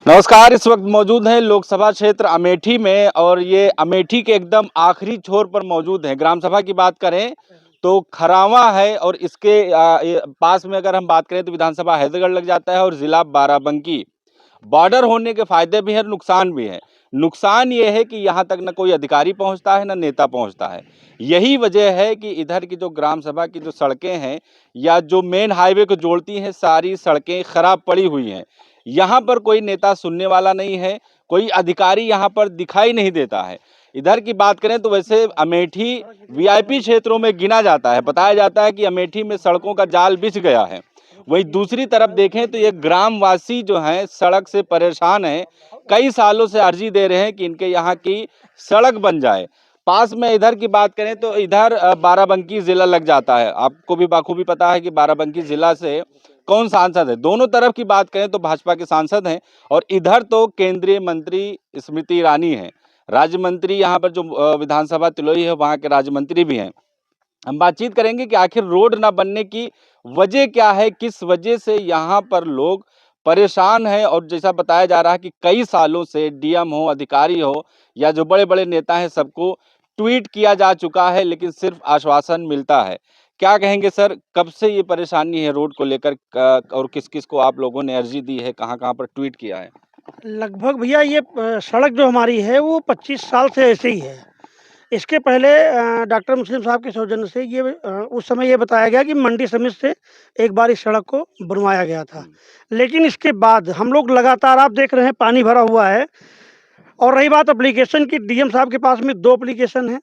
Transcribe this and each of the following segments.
नमस्कार। इस वक्त मौजूद हैं लोकसभा क्षेत्र अमेठी में और ये अमेठी के एकदम आखिरी छोर पर मौजूद है। ग्राम सभा की बात करें तो खरावां है और इसके पास में अगर हम बात करें तो विधानसभा हैदरगढ़ लग जाता है और जिला बाराबंकी। बॉर्डर होने के फायदे भी हैं, नुकसान भी है। नुकसान ये है कि यहाँ तक न कोई अधिकारी पहुँचता है न नेता पहुँचता है। यही वजह है कि इधर की जो ग्राम सभा की जो सड़कें हैं या जो मेन हाईवे को जोड़ती हैं, सारी सड़कें खराब पड़ी हुई हैं। यहाँ पर कोई नेता सुनने वाला नहीं है, कोई अधिकारी यहाँ पर दिखाई नहीं देता है। इधर की बात करें तो वैसे अमेठी वीआईपी क्षेत्रों में गिना जाता है। बताया जाता है कि अमेठी में सड़कों का जाल बिछ गया है। वहीं दूसरी तरफ देखें तो ये ग्रामवासी जो हैं सड़क से परेशान हैं। कई सालों से अर्जी दे रहे हैं कि इनके यहाँ की सड़क बन जाए। पास में इधर की बात करें तो इधर बाराबंकी जिला लग जाता है। आपको भी बाखूबी पता है कि बाराबंकी जिला से कौन सांसद है। दोनों तरफ की बात करें तो भाजपा के सांसद हैं और इधर तो केंद्रीय मंत्री स्मृति ईरानी हैं। राज्य मंत्री यहाँ पर जो विधानसभा तिलोई है वहाँ के राज्य मंत्री भी हैं। हम बातचीत करेंगे कि आखिर रोड ना बनने की वजह क्या है, किस वजह से यहाँ पर लोग परेशान हैं। और जैसा बताया जा रहा है कि कई सालों से डीएम हो, अधिकारी हो या जो बड़े बड़े नेता हैं सबको ट्वीट किया जा चुका है लेकिन सिर्फ आश्वासन मिलता है। क्या कहेंगे सर, कब से ये परेशानी है रोड को लेकर और किस किस को आप लोगों ने अर्जी दी है, कहाँ कहाँ पर ट्वीट किया है? लगभग भैया ये सड़क जो हमारी है वो 25 साल से ऐसे ही है। इसके पहले डॉक्टर मुस्लिम साहब के सौजन्य से उस समय ये बताया गया कि मंडी समिति से एक बार इस सड़क को बनवाया गया था। लेकिन इसके बाद हम लोग लगातार आप देख रहे हैं पानी भरा हुआ है। और रही बात एप्लीकेशन की, डीएम साहब के पास में 2 एप्लीकेशन हैं।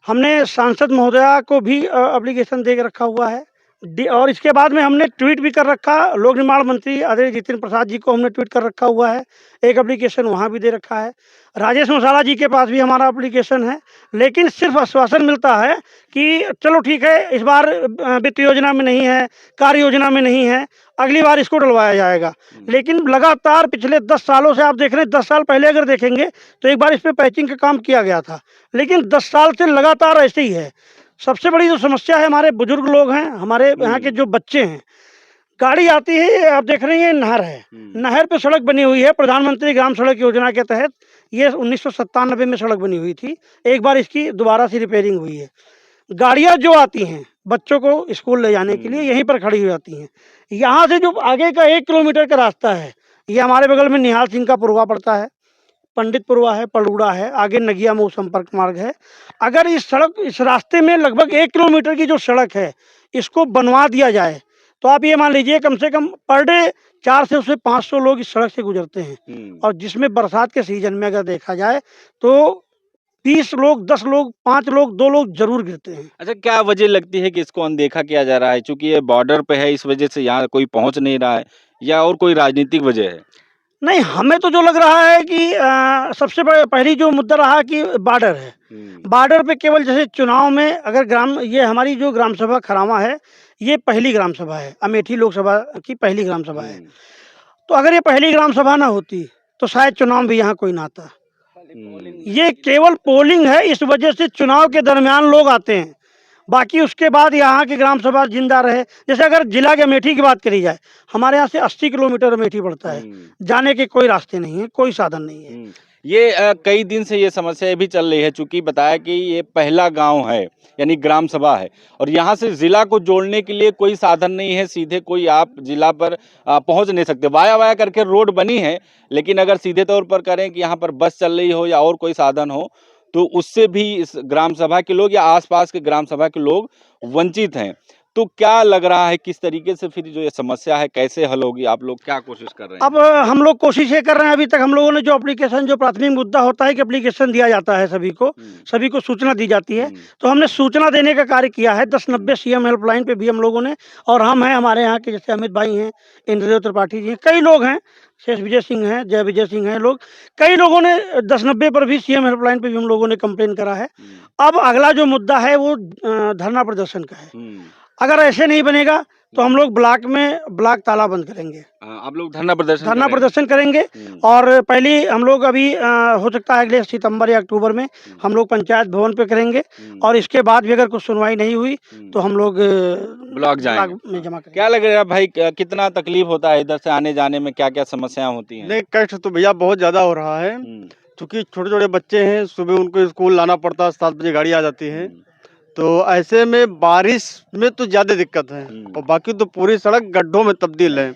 हमने सांसद महोदया को भी एप्लीकेशन दे के रखा हुआ है। और इसके बाद में हमने ट्वीट भी कर रखा, लोक निर्माण मंत्री आदरणीय जितिन प्रसाद जी को हमने ट्वीट कर रखा हुआ है। एक एप्लीकेशन वहाँ भी दे रखा है। राजेश मसाला जी के पास भी हमारा एप्लीकेशन है। लेकिन सिर्फ आश्वासन मिलता है कि चलो ठीक है, इस बार वित्त योजना में नहीं है, कार्य योजना में नहीं है, अगली बार इसको डलवाया जाएगा। लेकिन लगातार पिछले 10 सालों से आप देख रहे हैं, 10 साल पहले अगर देखेंगे तो एक बार इस पे पैचिंग का काम किया गया था। लेकिन 10 साल से लगातार ऐसे ही है। सबसे बड़ी जो समस्या है, हमारे बुजुर्ग लोग हैं, हमारे यहाँ के जो बच्चे हैं, गाड़ी आती है, आप देख रहे हैं ये नहर है। नहर पे सड़क बनी हुई है प्रधानमंत्री ग्राम सड़क योजना के तहत। ये 1997 में सड़क बनी हुई थी। एक बार इसकी दोबारा से रिपेयरिंग हुई है। गाड़ियाँ जो आती हैं बच्चों को स्कूल ले जाने के लिए यहीं पर खड़ी हो जाती हैं। यहाँ से जो आगे का 1 किलोमीटर का रास्ता है, ये हमारे बगल में निहाल सिंह का पुरवा पड़ता है, पंडितपुरवा है, पलूड़ा है, आगे नगिया मऊ संपर्क मार्ग है। अगर इस रास्ते में लगभग 1 किलोमीटर की जो सड़क है, इसको बनवा दिया जाए तो आप ये मान लीजिए कम से कम पर डे 400 से 500 लोग इस सड़क से गुजरते हैं। और जिसमें बरसात के सीजन में अगर देखा जाए तो 20 लोग, 10 लोग, 5 लोग, 2 लोग जरूर गिरते हैं। अच्छा, क्या वजह लगती है कि इसको अनदेखा किया जा रहा है? चूंकि ये बॉर्डर पे है, इस वजह से यहाँ कोई पहुंच नहीं रहा है या और कोई राजनीतिक वजह है? नहीं, हमें तो जो लग रहा है कि सबसे पहली जो मुद्दा रहा कि बॉर्डर है। बॉर्डर पे केवल जैसे चुनाव में अगर ये हमारी जो ग्राम सभा खरामा है, ये पहली ग्राम सभा है, अमेठी लोकसभा की पहली ग्राम सभा है। तो अगर ये पहली ग्राम सभा ना होती तो शायद चुनाव भी यहाँ कोई ना आता। ये केवल पोलिंग है, इस वजह से चुनाव के दरमियान लोग आते हैं। बाकी उसके बाद यहाँ की ग्राम सभा जिंदा रहे। जैसे अगर जिला के अमेठी की बात करी जाए, हमारे यहाँ से 80 किलोमीटर अमेठी पड़ता है। जाने के कोई रास्ते नहीं है, कोई साधन नहीं है। ये कई दिन से ये समस्या भी चल रही है। चूंकि बताया कि ये पहला गांव है यानी ग्राम सभा है और यहाँ से जिला को जोड़ने के लिए कोई साधन नहीं है। सीधे कोई आप जिला पर पहुँच नहीं सकते। वाया वाया करके रोड बनी है, लेकिन अगर सीधे तौर पर करें कि यहाँ पर बस चल रही हो या और कोई साधन हो तो उससे भी इस ग्राम सभा के लोग या आसपास के ग्राम सभा के लोग वंचित हैं। तो क्या लग रहा है किस तरीके से फिर जो ये समस्या है कैसे हल होगी? आप लोग क्या कोशिश कर रहे हैं? अब हम लोग कोशिश ये कर रहे हैं, अभी तक हम लोगों ने जो एप्लीकेशन, जो प्राथमिक मुद्दा होता है कि एप्लीकेशन दिया जाता है सभी को सूचना दी जाती है। तो हमने सूचना देने का कार्य किया है 1090 सीएम हेल्पलाइन पे भी हम लोगों ने। और हम हैं, हमारे यहाँ के जैसे अमित भाई हैं, इंद्रदेव त्रिपाठी जी हैं, कई लोग हैं, शेष विजय सिंह हैं, जय विजय सिंह हैं, लोग कई लोगों ने 1090 पर भी सीएम हेल्पलाइन पे भी हम लोगों ने कंप्लेन करा है। अब अगला जो मुद्दा है वो धरना प्रदर्शन का है। अगर ऐसे नहीं बनेगा तो हम लोग ब्लॉक ताला बंद करेंगे, आप लोग धरना प्रदर्शन प्रदर्शन करेंगे। और पहले हम लोग अभी हो सकता है अगले सितंबर या अक्टूबर में हम लोग पंचायत भवन पे करेंगे, और इसके बाद भी अगर कुछ सुनवाई नहीं हुई तो हम लोग ब्लॉक जाएंगे। में जमा करेंगे। क्या लग रहा है भाई, कितना तकलीफ होता है इधर से आने जाने में, क्या क्या समस्याएं होती हैं? नहीं, कष्ट तो भैया बहुत ज्यादा हो रहा है, क्योंकि छोटे छोटे बच्चे हैं, सुबह उनको स्कूल लाना पड़ता है, 7 बजे गाड़ी आ जाती है, तो ऐसे में बारिश में तो ज्यादा दिक्कत है। और बाकी तो पूरी सड़क गड्ढों में तब्दील है।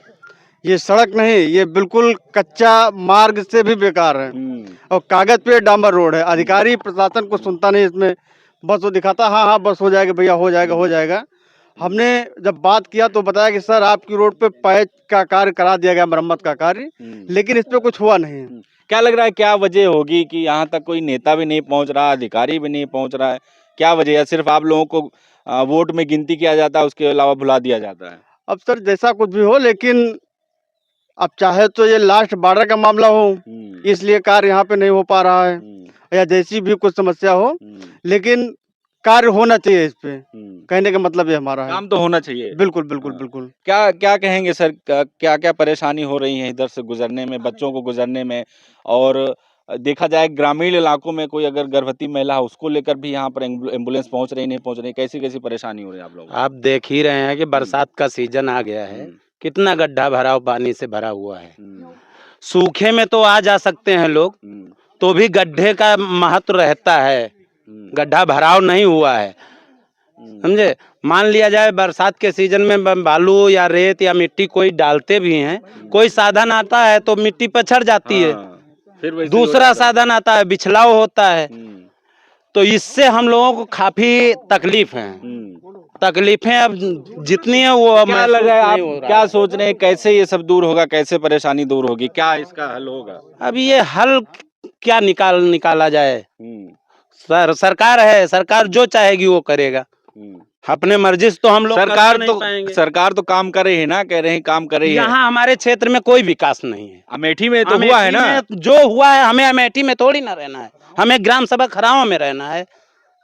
ये सड़क नहीं, ये बिल्कुल कच्चा मार्ग से भी बेकार है, और कागज पे डांबर रोड है। अधिकारी प्रशासन को सुनता नहीं इसमें, बस वो दिखाता हाँ हाँ बस हो जाएगा भैया, हो जाएगा हो जाएगा। हमने जब बात किया तो बताया कि सर आपकी रोड पे पैच का कार्य करा दिया गया, मरम्मत का कार्य, लेकिन इस पे कुछ हुआ नहीं है। क्या लग रहा है, क्या वजह होगी कि यहाँ तक कोई नेता भी नहीं पहुँच रहा, अधिकारी भी नहीं पहुँच रहा है? क्या वजह है? सिर्फ आप लोगों को वोट में गिनती किया जाता है, उसके अलावा भुला दिया जाता है? अब सर जैसा कुछ भी हो, लेकिन अब चाहे तो ये लास्ट बॉर्डर का मामला हो, इसलिए कार्य यहाँ पे नहीं हो पा रहा है, या जैसी भी कुछ समस्या हो, लेकिन कार्य होना चाहिए इस पे। कहने का मतलब ये हमारा है, काम तो होना चाहिए। बिल्कुल बिल्कुल बिल्कुल। क्या क्या कहेंगे सर, क्या क्या परेशानी हो रही है इधर से गुजरने में, बच्चों को गुजरने में? और देखा जाए ग्रामीण इलाकों में कोई अगर गर्भवती महिला है उसको लेकर भी यहाँ पर एम्बुलेंस पहुँच रही नहीं पहुँच रही, कैसी कैसी परेशानी हो रही है आप लोग? आप देख ही रहे हैं कि बरसात का सीजन आ गया है, कितना गड्ढा भरा पानी से भरा हुआ है। सूखे में तो आ जा सकते हैं लोग, तो भी गड्ढे का महत्व रहता है, गड्ढा भराव नहीं हुआ है, समझे। मान लिया जाए बरसात के सीजन में बालू या रेत या मिट्टी कोई डालते भी हैं, कोई साधन आता है तो मिट्टी पछड़ जाती है, फिर दूसरा साधन आता है, बिछलाव होता है, तो इससे हम लोगों को काफी तकलीफ है। तकलीफें अब जितनी है वो क्या लग रहा है, आप क्या सोच रहे हैं, कैसे ये सब दूर होगा, कैसे परेशानी दूर होगी, क्या इसका हल होगा? अब ये हल क्या निकाला जाए? सरकार है, सरकार जो चाहेगी वो करेगा, अपने मर्जी से तो हम लोग सरकार तो काम कर रही है ना, कह रहे हैं काम कर रही है। यहाँ हमारे क्षेत्र में कोई विकास नहीं है। अमेठी में तो हुआ है ना, जो हुआ है, हमें अमेठी में थोड़ी ना रहना है, हमें ग्राम सभा खरावा में रहना है।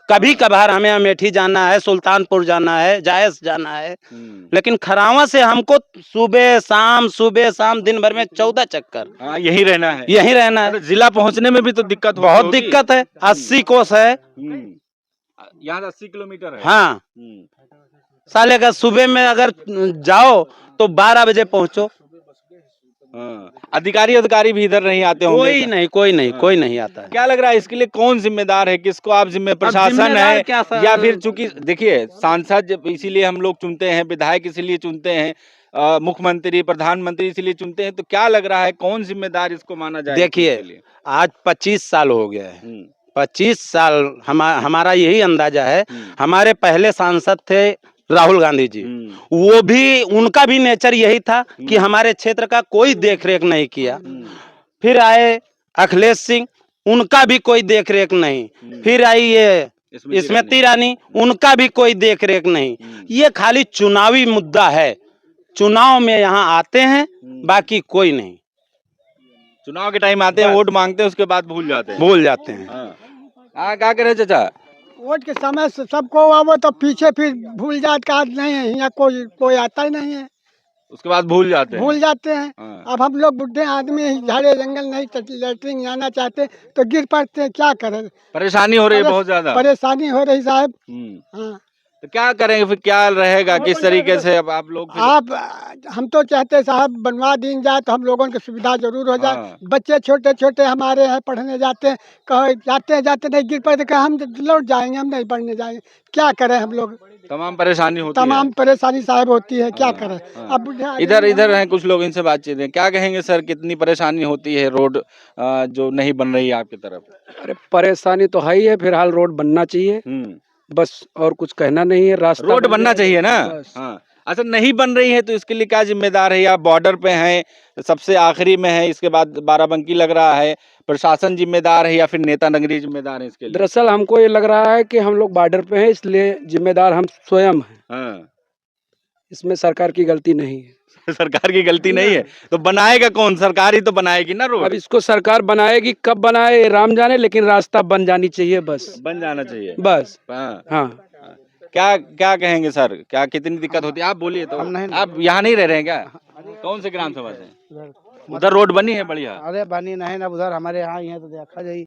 कभी कभार हमें अमेठी जाना है, सुल्तानपुर जाना है, जायस जाना है, लेकिन खरावा से हमको सुबह शाम दिन भर में 14 चक्कर यही रहना है, यही रहना है। जिला पहुंचने में भी तो दिक्कत बहुत दिक्कत है, 80 कोस है, यहाँ 80 किलोमीटर है। हाँ, साले का सुबह में अगर जाओ तो 12 बजे पहुंचो। अधिकारी भी इधर नहीं आते होंगे? कोई नहीं आता है। क्या लग रहा है इसके लिए कौन जिम्मेदार है, किसको आप प्रशासन है या फिर, चूंकि देखिए सांसद इसीलिए हम लोग चुनते हैं, विधायक इसीलिए चुनते हैं, मुख्यमंत्री प्रधानमंत्री इसीलिए चुनते हैं, तो क्या लग रहा है कौन जिम्मेदार इसको माना जाए? देखिए आज 25 साल हो गया है, 25 साल हमारा यही अंदाजा है। हमारे पहले सांसद थे राहुल गांधी जी, वो भी, उनका भी नेचर यही था कि हमारे क्षेत्र का कोई देखरेख नहीं किया। फिर आए अखिलेश सिंह, उनका भी कोई देखरेख नहीं। फिर आई ये स्मृति ईरानी, उनका भी कोई देखरेख नहीं। ये खाली चुनावी मुद्दा है, चुनाव में यहाँ आते हैं, बाकी कोई नहीं। चुनाव के टाइम आते हैं, वोट मांगते हैं, उसके बाद भूल जाते हैं। क्या करे चाचा, वोट के समय से सबको वो तो पीछे फिर भूल जाते का नहीं है, यहाँ कोई आता ही नहीं है, उसके बाद भूल जाते हैं। अब हम लोग बुढ़े आदमी झाड़े जंगल नहीं लेटरिन जाना चाहते तो गिर पड़ते हैं, क्या करें, परेशानी हो रही है, बहुत ज्यादा परेशानी हो रही साहब। हाँ, तो क्या करेंगे फिर, क्या रहेगा, किस तरीके से अब आप लोग हम तो चाहते साहब बनवा दी जाए तो हम लोगों की सुविधा जरूर हो जाए। बच्चे छोटे छोटे हमारे हैं, पढ़ने जाते हैं, जाते नहीं गिर पड़ते, हम लौट जाएंगे, हम नहीं पढ़ने जाएंगे, क्या करें हम लोग। तमाम परेशानी होती है, तमाम परेशानी साहब होती है, क्या करें। अब इधर हैं कुछ लोग, इनसे बातचीत है। क्या कहेंगे सर, कितनी परेशानी होती है, रोड जो नहीं बन रही है आपकी तरफ? अरे परेशानी तो है ही है, फिलहाल रोड बनना चाहिए, बस और कुछ कहना नहीं है। रास्ता रोड बनना चाहिए ना। हाँ, अच्छा नहीं बन रही है तो इसके लिए क्या जिम्मेदार है? या बॉर्डर पे हैं, सबसे आखिरी में है, इसके बाद बाराबंकी लग रहा है, प्रशासन जिम्मेदार है या फिर नेता नगरी जिम्मेदार है इसके लिए? दरअसल हमको ये लग रहा है कि हम लोग बॉर्डर पे हैं, इसलिए जिम्मेदार हम स्वयं हैं। इसमें सरकार की गलती नहीं है। सरकार की गलती नहीं है तो बनाएगा कौन? सरकार ही तो बनाएगी ना रोड। अब इसको सरकार बनाएगी, कब बनाए राम जाने, लेकिन रास्ता बन जानी चाहिए, बस बन जाना चाहिए बस। हाँ। हाँ, क्या क्या कहेंगे सर, क्या कितनी दिक्कत होती है? आप बोलिए तो। आप यहाँ नहीं रह रहे हैं क्या? कौन से ग्राम सभा से? उधर रोड बनी है बढ़िया? अरे बनी नहीं ना उधर हमारे यहाँ ही है तो देखा जाए।